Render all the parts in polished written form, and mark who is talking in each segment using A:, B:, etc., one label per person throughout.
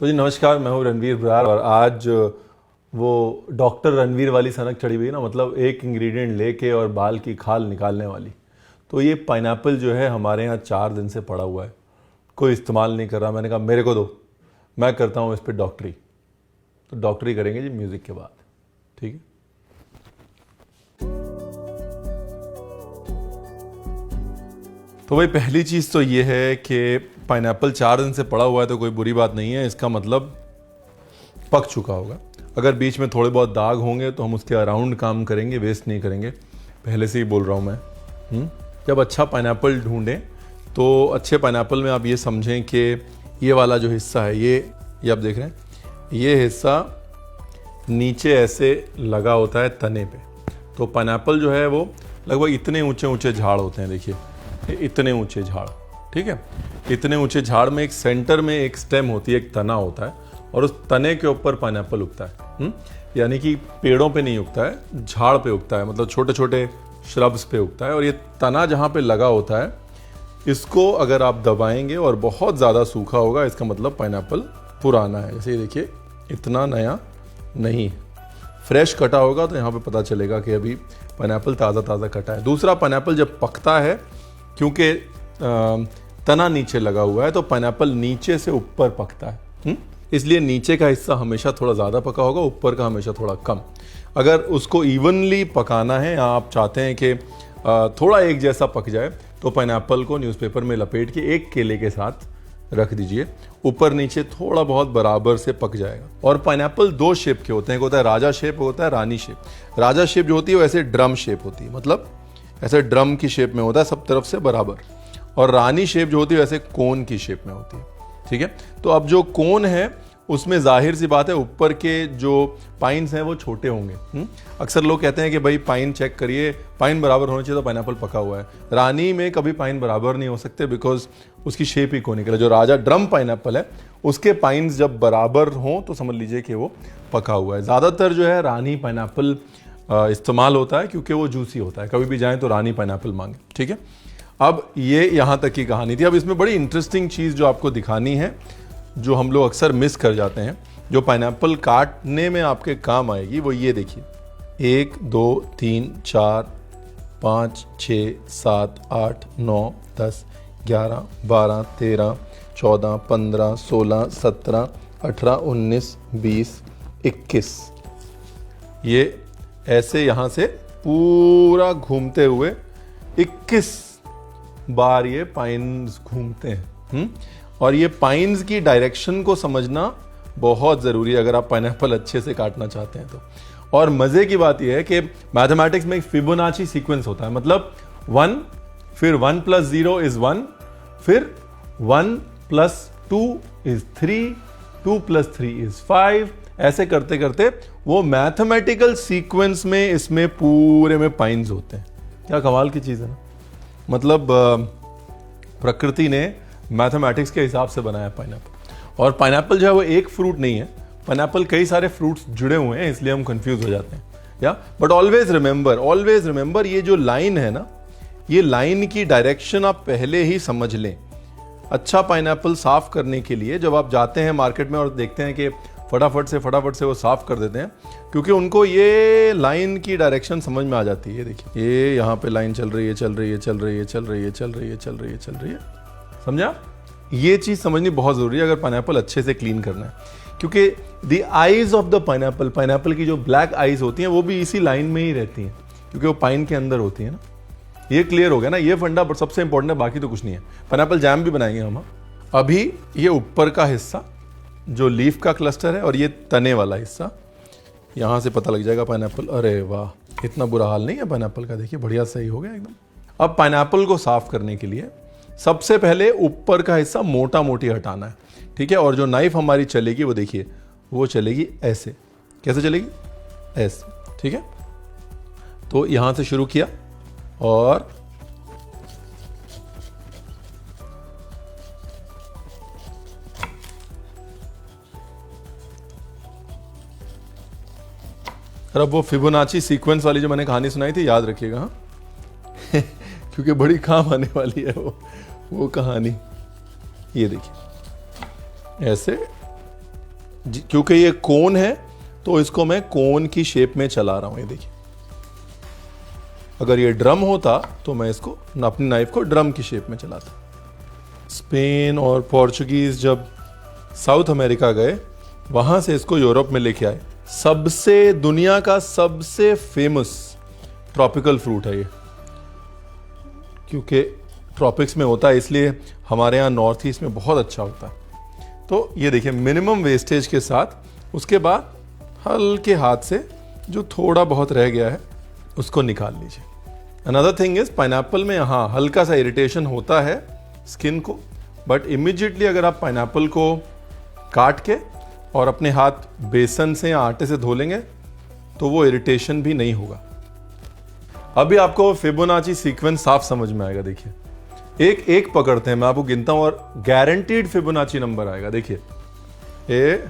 A: तो जी नमस्कार, मैं हूँ रणवीर बरार और आज वो डॉक्टर रणवीर वाली सनक चढ़ी हुई है ना, मतलब एक इंग्रेडिएंट लेके और बाल की खाल निकालने वाली। तो ये पाइनएप्पल जो है हमारे यहाँ 4 दिन से पड़ा हुआ है, कोई इस्तेमाल नहीं कर रहा। मैंने कहा मेरे को दो, मैं करता हूँ इस पर डॉक्टरी। तो डॉक्टरी करेंगे जी म्यूज़िक के बाद, ठीक है। तो भाई पहली चीज़ तो ये है कि पाइनएप्पल 4 दिन से पड़ा हुआ है तो कोई बुरी बात नहीं है, इसका मतलब पक चुका होगा। अगर बीच में थोड़े बहुत दाग होंगे तो हम उसके अराउंड काम करेंगे, वेस्ट नहीं करेंगे, पहले से ही बोल रहा हूँ मैं। जब अच्छा पाइनएप्पल ढूंढें तो अच्छे पाइनएप्पल में आप ये समझें कि ये वाला जो हिस्सा है, ये आप देख रहे हैं, ये हिस्सा नीचे ऐसे लगा होता है तने पे। तो पाइनएप्पल जो है वो लगभग इतने ऊंचे ऊंचे झाड़ होते हैं, देखिए इतने ऊंचे झाड़, ठीक है। इतने ऊंचे झाड़ में एक सेंटर में एक स्टेम होती है, एक तना होता है, और उस तने के ऊपर पाइनएप्पल उगता है। यानी कि पेड़ों पे नहीं उगता है, झाड़ पे उगता है, मतलब छोटे छोटे श्रब्स पे उगता है। और ये तना जहाँ पे लगा होता है, इसको अगर आप दबाएंगे और बहुत ज़्यादा सूखा होगा, इसका मतलब पाइनएप्पल पुराना है। जैसे ये देखिए, इतना नया नहीं है। फ्रेश कटा होगा तो यहाँ पे पता चलेगा कि अभी पाइनएप्पल ताज़ा ताज़ा कटा है। दूसरा, पाइनएप्पल जब पकता है, क्योंकि तना नीचे लगा हुआ है, तो पाइनएप्पल नीचे से ऊपर पकता है। इसलिए नीचे का हिस्सा हमेशा थोड़ा ज़्यादा पका होगा, ऊपर का हमेशा थोड़ा कम। अगर उसको इवनली पकाना है, आप चाहते हैं कि थोड़ा एक जैसा पक जाए, तो पाइनएप्पल को न्यूज़पेपर में लपेट के एक केले के साथ रख दीजिए, ऊपर नीचे थोड़ा बहुत बराबर से पक जाएगा। और पाइनएप्पल 2 शेप के होते हैं, एक होता है राजा शेप, होता है रानी शेप। राजा शेप जो होती है वो ऐसे ड्रम शेप होती है, मतलब ऐसे ड्रम की शेप में होता है, सब तरफ से बराबर। और रानी शेप जो होती है वैसे कोन की शेप में होती है, ठीक है। तो अब जो कोन है उसमें जाहिर सी बात है ऊपर के जो पाइन्स हैं वो छोटे होंगे। अक्सर लोग कहते हैं कि भाई पाइन चेक करिए, पाइन बराबर होना चाहिए तो पाइनएप्पल पका हुआ है। रानी में कभी पाइन बराबर नहीं हो सकते, बिकॉज उसकी शेप ही कोनिकल है। जो राजा ड्रम पाइनएप्पल है उसके पाइन्स जब बराबर हों तो समझ लीजिए कि वो पका हुआ है। ज़्यादातर जो है रानी पाइनएप्पल इस्तेमाल होता है, क्योंकि वो जूसी होता है। कभी भी जाएं तो रानी पाइनएप्पल मांगे, ठीक है। अब ये यहाँ तक की कहानी थी। अब इसमें बड़ी इंटरेस्टिंग चीज़ जो आपको दिखानी है, जो हम लोग अक्सर मिस कर जाते हैं, जो पाइनएप्पल काटने में आपके काम आएगी, वो ये देखिए। 1 2 3 4 5 6 7 8 9 10 11 12 13 14 15 16 17 18 19 20 21। ये ऐसे यहाँ से पूरा घूमते हुए 21 बार ये पाइन्स घूमते हैं। और ये पाइन्स की डायरेक्शन को समझना बहुत ज़रूरी है अगर आप पाइनएप्पल अच्छे से काटना चाहते हैं तो। और मज़े की बात यह है कि मैथमेटिक्स में एक फिबोनाची सीक्वेंस होता है, मतलब 1, फिर 1 + 0 = 1, फिर 1 + 2 = 3, 2 + 3 = 5। ऐसे करते करते वो मैथमेटिकल सीक्वेंस में इसमें पूरे में पाइन्स होते हैं। क्या कमाल की चीज़ है ना। मतलब प्रकृति ने मैथमेटिक्स के हिसाब से बनाया पाइनएप्पल। और पाइनएप्पल जो है वो एक फ्रूट नहीं है, पाइनएप्पल कई सारे फ्रूट्स जुड़े हुए हैं, इसलिए हम कंफ्यूज हो जाते हैं। या बट ऑलवेज रिमेंबर ये जो लाइन है ना, ये लाइन की डायरेक्शन आप पहले ही समझ लें। अच्छा पाइनएप्पल साफ करने के लिए जब आप जाते हैं मार्केट में और देखते हैं कि फटाफट से वो साफ कर देते हैं, क्योंकि उनको ये लाइन की डायरेक्शन समझ में आ जाती है। ये देखिए, ये यहाँ पे लाइन चल रही है, समझा। ये चीज़ समझनी बहुत ज़रूरी है अगर पाइनएप्पल अच्छे से क्लीन करना है, क्योंकि the eyes of the pineapple की जो ब्लैक आईज होती हैं वो भी इसी लाइन में ही रहती हैं, क्योंकि वो पाइन के अंदर होती है ना। ये क्लियर हो गया ना, ये फंडा सबसे इंपॉर्टेंट है, बाकी तो कुछ नहीं है। पाइनएप्पल जैम भी बनाएंगे हम। अभी ये ऊपर का हिस्सा जो लीफ का क्लस्टर है और ये तने वाला हिस्सा, यहाँ से पता लग जाएगा पाइनएप्पल। अरे वाह, इतना बुरा हाल नहीं है पाइनएप्पल का, देखिए बढ़िया सही हो गया एकदम। अब पाइनएप्पल को साफ करने के लिए सबसे पहले ऊपर का हिस्सा मोटा मोटी हटाना है, ठीक है। और जो नाइफ हमारी चलेगी वो देखिए, वो चलेगी ऐसे। कैसे चलेगी? ऐसे, ठीक है। तो यहाँ से शुरू किया और अब वो फिबोनाची सीक्वेंस वाली जो मैंने कहानी सुनाई थी, याद रखिएगा हाँ क्योंकि बड़ी काम आने वाली है वो कहानी। ये देखिए, ऐसे क्योंकि ये कोन है तो इसको मैं कोन की शेप में चला रहा हूं। ये देखिए, अगर ये ड्रम होता तो मैं इसको अपनी नाइफ को ड्रम की शेप में चलाता। स्पेन और पोर्चुगीज जब साउथ अमेरिका गए, वहां से इसको यूरोप में लेके आए। सबसे दुनिया का सबसे फेमस ट्रॉपिकल फ्रूट है ये, क्योंकि ट्रॉपिक्स में होता है, इसलिए हमारे यहाँ नॉर्थ ईस्ट में बहुत अच्छा होता है। तो ये देखिए, मिनिमम वेस्टेज के साथ उसके बाद हल्के हाथ से जो थोड़ा बहुत रह गया है उसको निकाल लीजिए। अनदर थिंग इज, पाइनएप्पल में हाँ हल्का सा इरिटेशन होता है स्किन को, बट इमिजिएटली अगर आप पाइनएप्पल को काट के और अपने हाथ बेसन से या आटे से धो लेंगे तो वो इरिटेशन भी नहीं होगा। अभी आपको फिबोनाची सीक्वेंस साफ समझ में आएगा। देखिए, एक एक पकड़ते हैं, मैं आपको गिनता हूं और गारंटीड फिबोनाची नंबर आएगा। देखिए, ये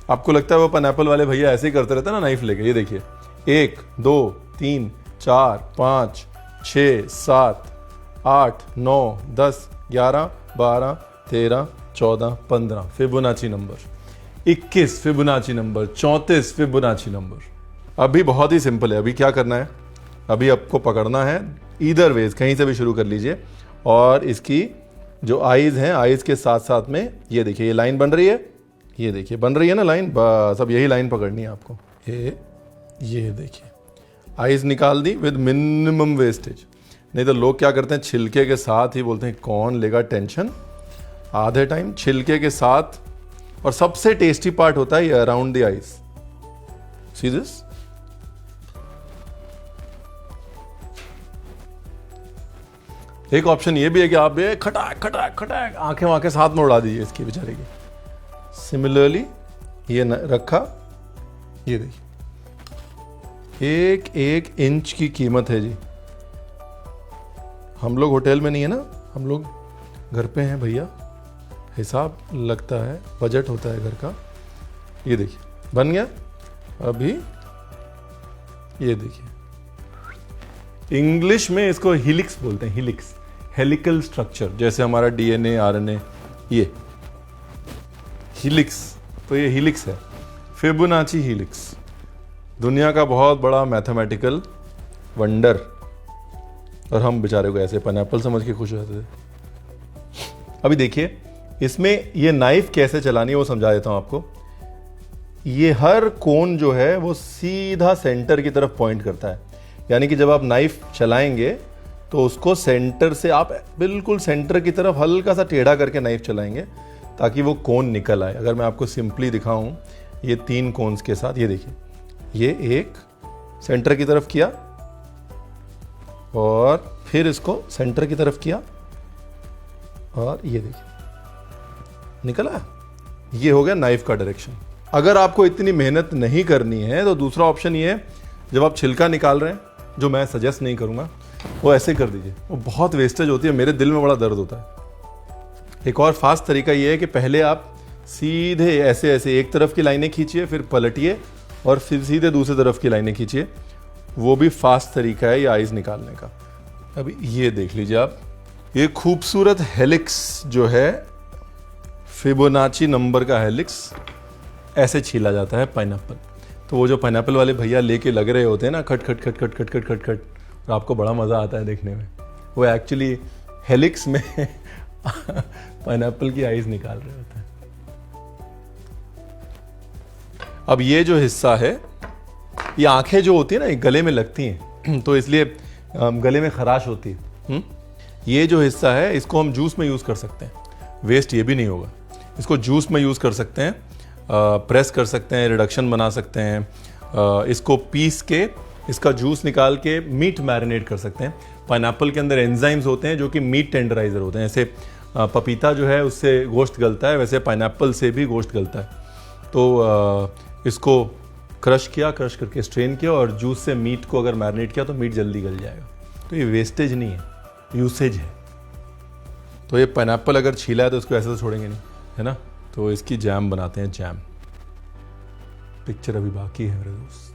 A: आपको लगता है वो पाइनएप्पल वाले भैया ऐसे ही करते रहते हैं ना नाइफ लेके। ये देखिए, 1 2 3 4 5 6 7 8 9 10 11 12 13 14 15 Fibonacci number, 21 Fibonacci number, 34 Fibonacci number. अभी बहुत ही सिंपल है। अभी क्या करना है, अभी आपको पकड़ना है ईदर वेज, कहीं से भी शुरू कर लीजिए, और इसकी जो आईज हैं, आईज के साथ साथ में ये देखिए, ये लाइन बन रही है, ये देखिए बन रही है ना लाइन, बस अब यही लाइन पकड़नी है आपको। ये देखिए, आईज निकाल दी विद मिनिमम वेस्टेज। नहीं तो लोग क्या करते हैं, छिलके के साथ ही बोलते हैं कौन लेगा टेंशन, आधे टाइम छिलके के साथ। और सबसे टेस्टी पार्ट होता है ये around the eyes. See this, एक ऑप्शन ये भी है कि आप ये खटाक खटाक खटाक आंखें वांखें साथ में उड़ा दीजिए इसकी बेचारे की। सिमिलरली ये रखा, ये देखिए, 1 इंच की कीमत है जी। हम लोग होटल में नहीं है ना, हम लोग घर पे हैं भैया, हिसाब लगता है, बजट होता है घर का। ये देखिए बन गया। अभी ये देखिए, इंग्लिश में इसको हिलिक्स बोलते हैं, हिलिक्स, हेलिकल स्ट्रक्चर, जैसे हमारा डीएनए आरएनए, ये हिलिक्स। तो ये हिलिक्स है, फिबोनाची हिलिक्स, दुनिया का बहुत बड़ा मैथमेटिकल वंडर। और हम बेचारे को ऐसे पाइनएप्पल समझ के खुश रहते थे। अभी देखिए, इसमें ये नाइफ कैसे चलानी है वो समझा देता हूं आपको। ये हर कोन जो है वो सीधा सेंटर की तरफ पॉइंट करता है, यानी कि जब आप नाइफ चलाएंगे तो उसको सेंटर से आप बिल्कुल सेंटर की तरफ हल्का सा टेढ़ा करके नाइफ चलाएंगे ताकि वो कोन निकल आए। अगर मैं आपको सिंपली दिखाऊं, ये 3 कोन्स के साथ, ये देखिए, ये एक सेंटर की तरफ किया और फिर इसको सेंटर की तरफ किया और ये देखिए निकला। ये हो गया नाइफ का डायरेक्शन। अगर आपको इतनी मेहनत नहीं करनी है तो दूसरा ऑप्शन ये है, जब आप छिलका निकाल रहे हैं, जो मैं सजेस्ट नहीं करूंगा, वो ऐसे कर दीजिए, वो बहुत वेस्टेज होती है, मेरे दिल में बड़ा दर्द होता है। एक और फास्ट तरीका ये है कि पहले आप सीधे ऐसे ऐसे एक तरफ की लाइनें खींचिए, फिर पलटिए और फिर सीधे दूसरी तरफ की लाइनें खींचिए, वो भी फास्ट तरीका है ये आइज निकालने का। अभी ये देख लीजिए आप, ये खूबसूरत हेलिक्स जो है, फिबोनाची नंबर का हेलिक्स, ऐसे छीला जाता है पाइनएप्पल। तो वो जो पाइनएप्पल वाले भैया लेके लग रहे होते हैं ना, खट खट खट खट खट खट खट खट, और आपको बड़ा मज़ा आता है देखने में, वो एक्चुअली हेलिक्स में पाइनएप्पल की आइज निकाल रहे होते हैं। अब ये जो हिस्सा है, ये आंखें जो होती है ना, ये गले में लगती हैं तो इसलिए गले में खराश होती है। ये जो हिस्सा है इसको हम जूस में यूज़ कर सकते हैं, वेस्ट ये भी नहीं होगा। इसको जूस में यूज़ कर सकते हैं, प्रेस कर सकते हैं, रिडक्शन बना सकते हैं, इसको पीस के इसका जूस निकाल के मीट मैरिनेट कर सकते हैं। पाइनएप्पल के अंदर एंजाइम्स होते हैं जो कि मीट टेंडराइजर होते हैं। ऐसे पपीता जो है उससे गोश्त गलता है, वैसे पाइनएप्पल से भी गोश्त गलता है। तो इसको क्रश किया, क्रश करके स्ट्रेन किया और जूस से मीट को अगर मैरिनेट किया तो मीट जल्दी गल जाएगा। तो ये वेस्टेज नहीं है, यूसेज है। तो ये पाइनएप्पल अगर छीला है तो इसको ऐसे तो छोड़ेंगे नहीं, है ना। तो इसकी जैम बनाते हैं, जैम। पिक्चर अभी बाकी है मेरे दोस्त।